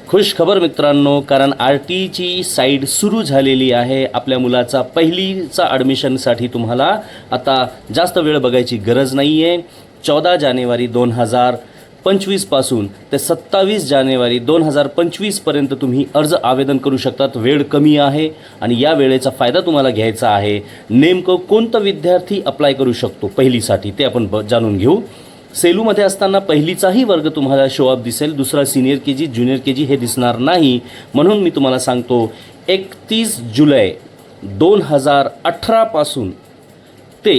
खुश खबर मित्रांनो, कारण RTची साईट सुरू झालेली आहे. आपल्या मुलाचा पहिलीचा ॲडमिशनसाठी तुम्हाला आता जास्त वेळ बघायची गरज नाही आहे. 14 जानेवारी 2025 पासून ते 27 जानेवारी 2025पर्यंत तुम्ही अर्ज आवेदन करू शकतात. वेळ कमी आहे आणि या वेळेचा फायदा तुम्हाला घ्यायचा आहे. नेमकं कोणता विद्यार्थी अप्लाय करू शकतो पहिलीसाठी ते आपण जाणून घेऊ. सेलूमध्ये असताना पहिलीचाही वर्ग तुम्हाला शोअप दिसेल, दुसरा सिनियर KG ज्युनियर KG हे दिसणार नाही. म्हणून मी तुम्हाला सांगतो 31 जुलै 2018 पासून ते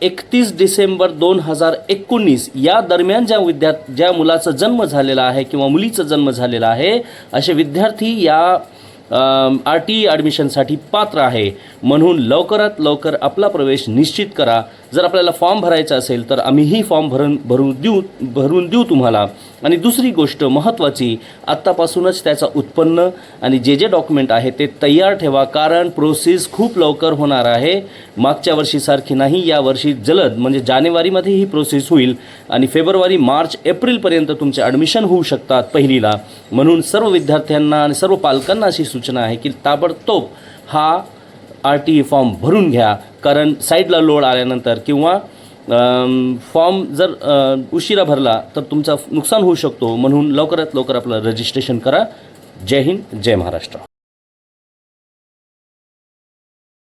31 डिसेंबर 2019 या दरम्यान ज्या मुलाचा जन्म झालेला आहे किंवा मुलीचा जन्म झालेला आहे असे विद्यार्थी या RT ॲडमिशनसाठी पात्र आहे. म्हणून लवकरात लवकर आपला प्रवेश निश्चित करा. जर आपल्याला फॉर्म भरायचा असेल तर आम्हीही फॉर्म भरून देऊ तुम्हाला. आणि दुसरी गोष्ट महत्त्वाची, आत्तापासूनच त्याचा उत्पन्न आणि जे डॉक्युमेंट आहे ते तयार ठेवा, कारण प्रोसेस खूप लवकर होणार आहे. मागच्या वर्षीसारखी नाही, यावर्षी जलद म्हणजे जानेवारीमध्ये ही प्रोसेस होईल आणि फेब्रुवारी मार्च एप्रिलपर्यंत तुमचे ॲडमिशन होऊ शकतात पहिलीला. म्हणून सर्व विद्यार्थ्यांना आणि सर्व पालकांना अशी सूचना आहे की ताबडतोब हा RT फॉर्म भरून घ्या, कारण साईडला लोड आल्यानंतर किंवा फॉर्म जर उशिरा भरला तर तुमचं नुकसान होऊ शकतो. म्हणून लवकरात लवकर आपलं रजिस्ट्रेशन करा. जय हिंद, जय महाराष्ट्र.